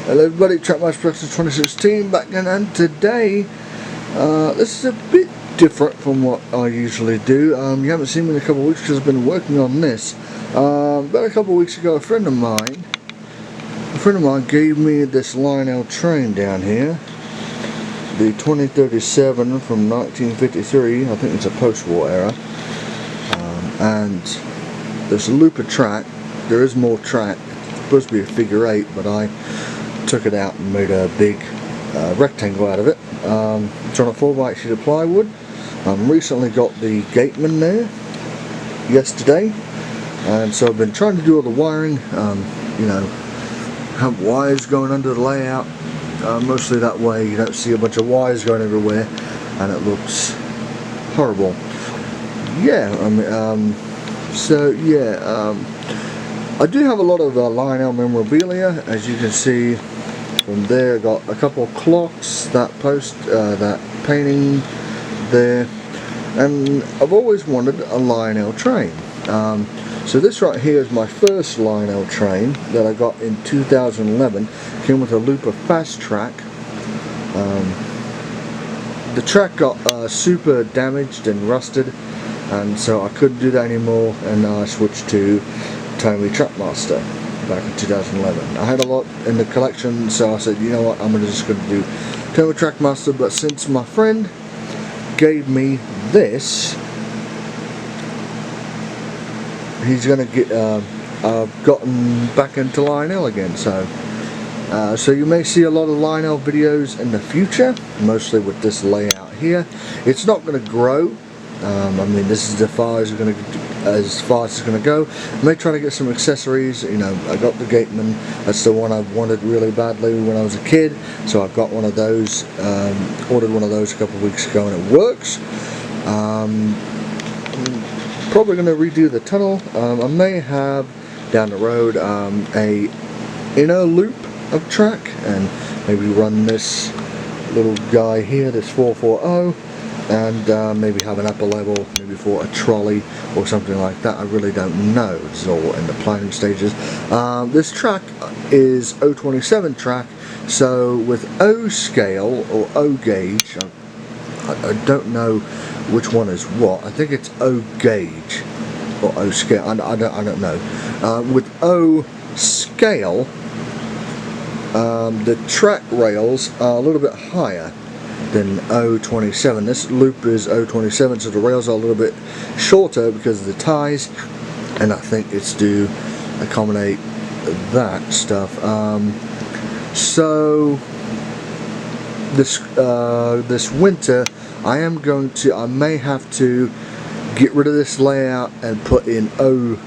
Hello everybody, Trackmaster Productions 2016 back in, and today this is a bit different from what I usually do. You haven't seen me in a couple of weeks because I've been working on this. About a couple of weeks ago, a friend of mine gave me this Lionel train down here, the 2037 from 1953. I think it's a post-war era, and there's a loop of track. There is more track. It's supposed to be a figure 8, but I took it out and made a big rectangle out of it. It's on a 4x sheet of plywood. Recently got the Gateman there yesterday, and so I've been trying to do all the wiring, you know, have wires going under the layout, mostly that way you don't see a bunch of wires going everywhere and it looks horrible. Yeah, I do have a lot of Lionel memorabilia. As you can see from there, I got a couple of clocks, that post, that painting there, and I've always wanted a Lionel train. So this right here is my first Lionel train that I got in 2011. Came with a loop of fast track. The track got super damaged and rusted, and so I couldn't do that anymore, and I switched to Tomy Trackmaster back in 2011. I had a lot in the collection, so I said, you know what, I'm just going to do Tomy Trackmaster. But since my friend gave me this, he's going to get I've gotten back into Lionel again, so you may see a lot of Lionel videos in the future, mostly with this layout here. It's not going to grow. I mean, this is as far as it's going to go. I may try to get some accessories. You know, I got the Gateman. That's the one I wanted really badly when I was a kid, so I've got one of those. Ordered one of those a couple of weeks ago, and it works. Probably going to redo the tunnel. I may have down the road a inner loop of track, and maybe run this little guy here, this 440. And maybe have an upper level, maybe for a trolley or something like that. I really don't know. It's all in the planning stages. This track is 027 track, so with O scale or O gauge, I don't know which one is what. I think it's O gauge or O scale. I don't know. With O scale, the track rails are a little bit higher than 027. This loop is 027, so the rails are a little bit shorter because of the ties, and I think it's to accommodate that stuff. So this winter I may have to get rid of this layout and put in O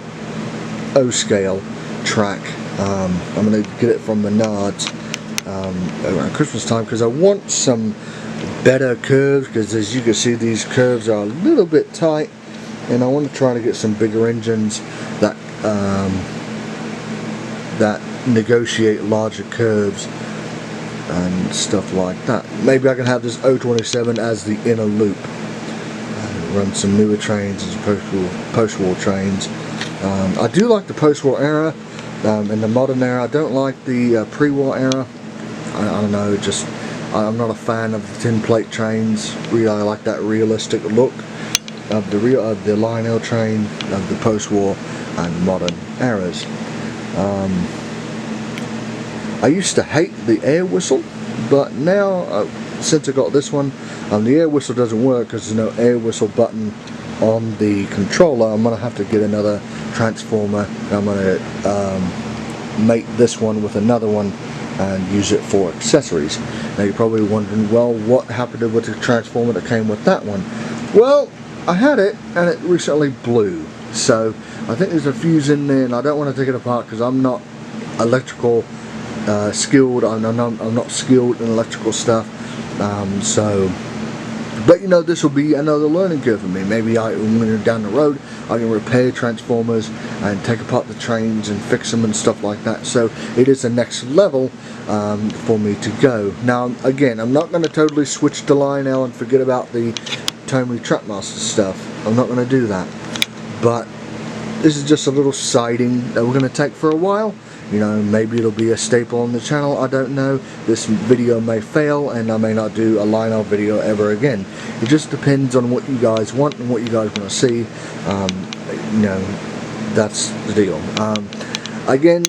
scale track. I'm going to get it from Menards around Christmas time, because I want some better curves, because as you can see, these curves are a little bit tight, and I want to try to get some bigger engines that that negotiate larger curves and stuff like that. Maybe I can have this 027 as the inner loop, run some newer trains as post-war trains. I do like the post-war era. In the modern era, I don't like the pre-war era. I don't know, just I'm not a fan of the tin plate trains. Really, I like that realistic look of the Lionel train of the post-war and modern eras. I used to hate the air whistle, but now since I got this one, the air whistle doesn't work because there's no air whistle button on the controller. I'm gonna have to get another transformer. I'm gonna mate this one with another one and use it for accessories. Now you're probably wondering, well, what happened with the transformer that came with that one? Well, I had it and it recently blew, so I think there's a fuse in there, and I don't want to take it apart because I'm not electrical skilled. I'm not skilled in electrical stuff, but you know, this will be another learning curve for me. Maybe when down the road I can repair transformers and take apart the trains and fix them and stuff like that. So it is the next level for me to go. Now again, I'm not going to totally switch to Lionel and forget about the Tomy Trackmaster stuff. I'm not going to do that. But this is just a little siding that we're going to take for a while, You know, maybe it'll be a staple on the channel, I don't know. This video may fail and I may not do a Lionel video ever again. It just depends on what you guys want and what you guys want to see. You know, that's the deal. Again,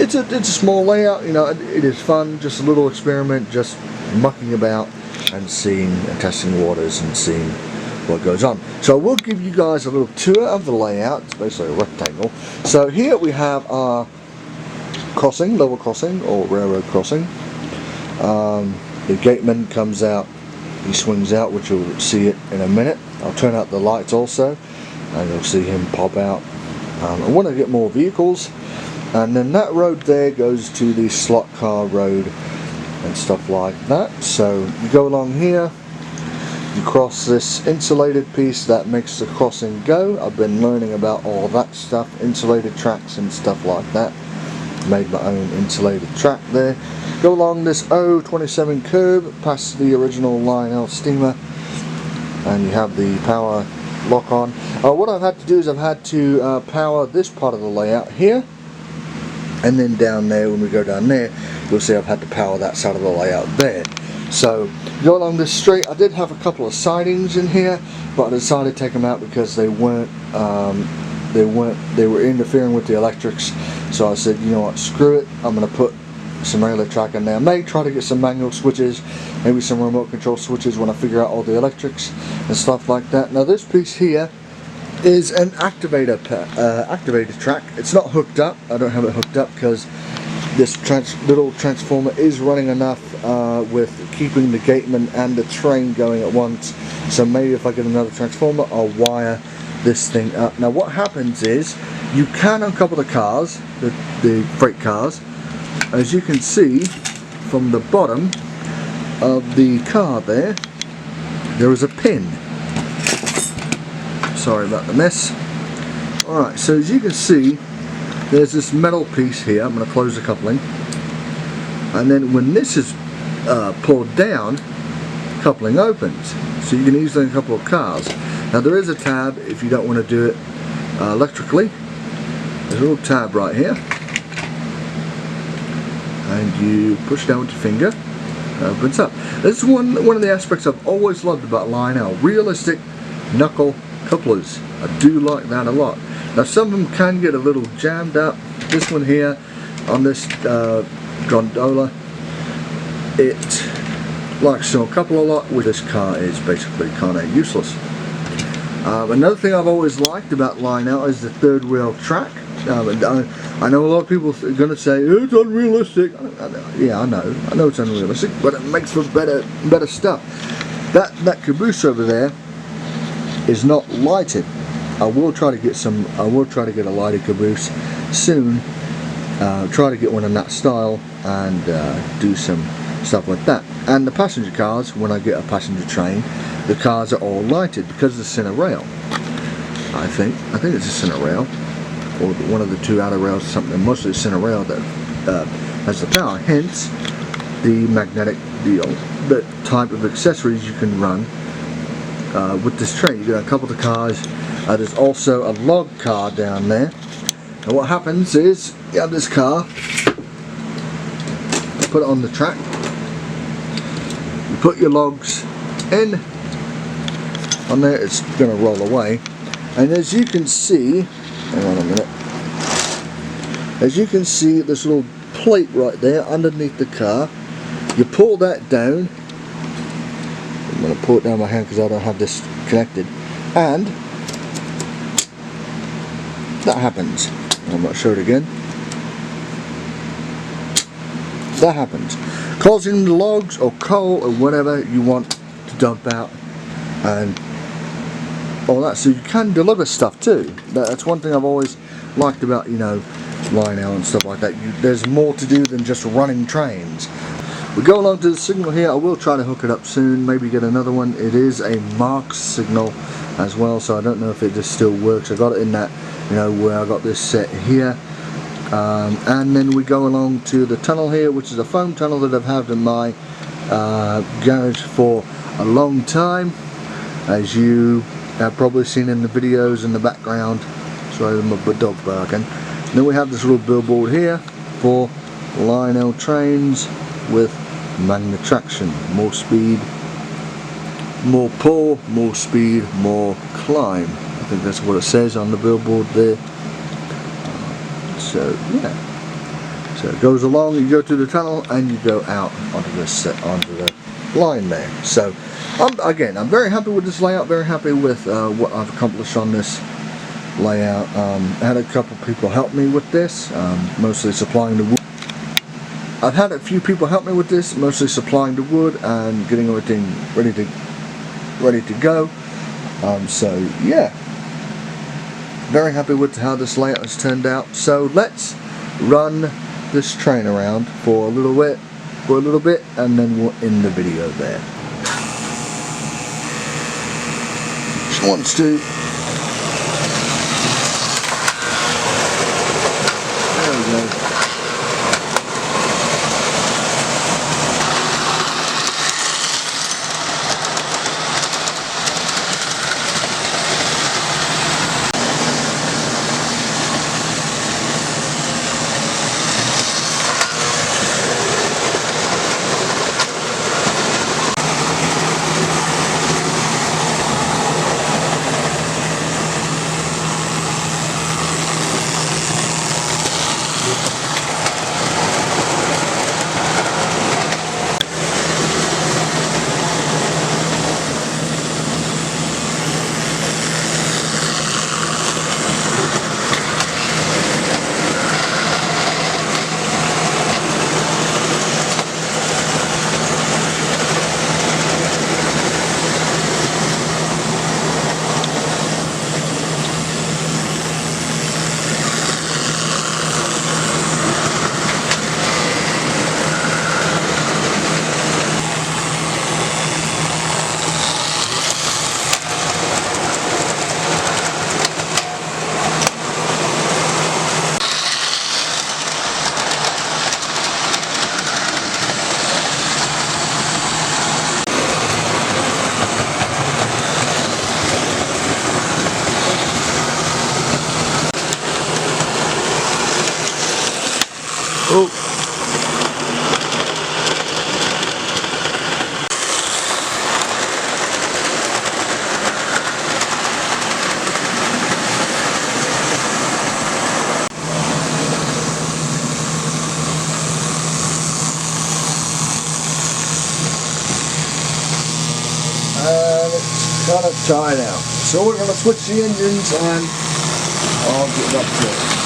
it's a small layout, you know, it is fun, just a little experiment, just mucking about and seeing and testing waters and seeing what goes on. So we'll give you guys a little tour of the layout. It's basically a rectangle. So here we have our crossing, level crossing or railroad crossing. The gateman comes out, he swings out, which you'll see it in a minute. I'll turn out the lights also and you'll see him pop out. I want to get more vehicles, and then that road there goes to the slot car road and stuff like that. So you go along here, you cross this insulated piece that makes the crossing go. I've been learning about all that stuff, insulated tracks and stuff like that. Made my own insulated track there. Go along this 027 curve past the original Lionel steamer, and you have the power lock on. What I've had to do is I've had to power this part of the layout here, and then down there, when we go down there, you'll see I've had to power that side of the layout there. So go along this straight. I did have a couple of sidings in here, but I decided to take them out because they were interfering with the electrics. So I said, you know what, screw it, I'm going to put some regular track in there. I may try to get some manual switches, maybe some remote control switches when I figure out all the electrics and stuff like that. Now this piece here is an activated track. It's not hooked up. I don't have it hooked up because this little transformer is running enough with keeping the gateman and the train going at once. So maybe if I get another transformer, I'll wire this thing up. Now what happens is, you can uncouple the cars, the freight cars. As you can see from the bottom of the car there is a pin. Sorry about the mess. Alright, so as you can see, there's this metal piece here. I'm going to close the coupling, and then when this is pulled down, coupling opens, so you can easily uncouple cars. Now there is a tab if you don't want to do it electrically. There's a little tab right here, and you push down with your finger, it opens up. This is one of the aspects I've always loved about Lionel, realistic knuckle couplers. I do like that a lot. Now some of them can get a little jammed up. This one here on this gondola, it likes to couple a lot, with this car is basically kind of useless. Another thing I've always liked about Lionel is the third rail track. I know a lot of people are going to say it's unrealistic. Yeah, I know it's unrealistic, but it makes for better stuff. That caboose over there is not lighted. I will try to get a lighted caboose soon. Try to get one in that style and do some stuff like that. And the passenger cars, when I get a passenger train, the cars are all lighted because of the center rail. I think it's a center rail, or one of the two outer rails or something. Mostly the center rail that has the power. Hence the magnetic deal, the type of accessories you can run with this train. You got a couple of cars. There's also a log car down there. And what happens is, you have this car, put it on the track, you put your logs in on there, it's going to roll away, and as you can see, hang on a minute, as you can see this little plate right there underneath the car, you pull that down. I'm going to pull it down my hand because I don't have this connected, and that happens. I'm going to show it again. That happens, causing the logs or coal or whatever you want to dump out and all that. So you can deliver stuff too. That's one thing I've always liked about, you know, Lionel and stuff like that. There's more to do than just running trains. We go along to the signal here. I will try to hook it up soon, maybe get another one. It is a Mark signal as well, so I don't know if it just still works. I got it in that, you know, where I got this set here. And then we go along to the tunnel here, which is a foam tunnel that I've had in my garage for a long time, as you have probably seen in the videos in the background. Sorry, my dog barking. Then we have this little billboard here for Lionel trains with magnet traction. More speed, more pull, more speed, more climb. I think that's what it says on the billboard there. So yeah, so it goes along, you go through the tunnel and you go out onto the line there. So again, I'm very happy with this layout, very happy with what I've accomplished on this layout. I had a couple people help me with this, mostly supplying the wood. I've had a few people help me with this, mostly supplying the wood and getting everything ready to go. So yeah, very happy with how this layout has turned out. So let's run this train around for a little bit, and then we'll end the video there. Just wants to. There we go. Oh. And it's kind of tired out. So we're going to switch the engines and I'll get up to it.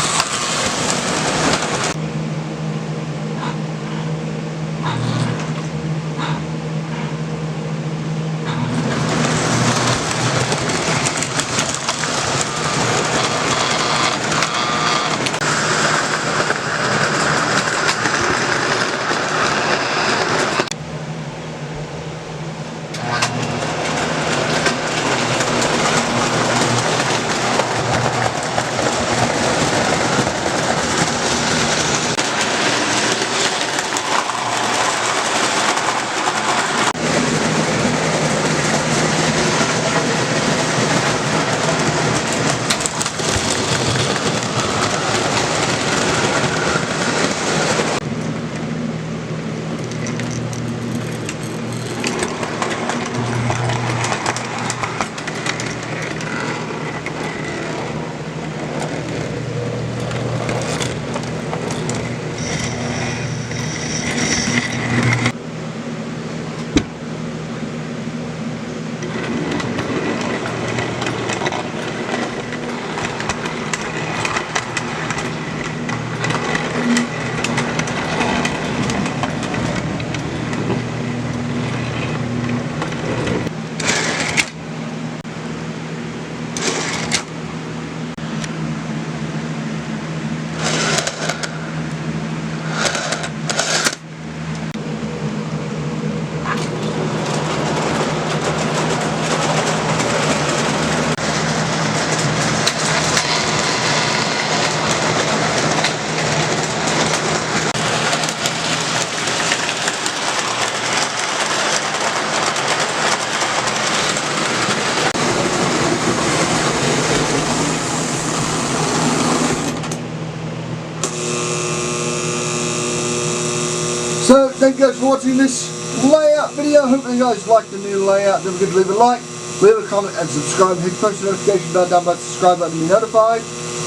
So thank you guys for watching this layout video. Hope you guys like the new layout. Don't forget to leave a like, leave a comment and subscribe. Hit the post notification bell down below, subscribe button to be notified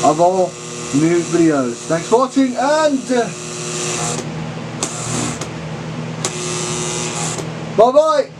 of all new videos. Thanks for watching, and bye bye.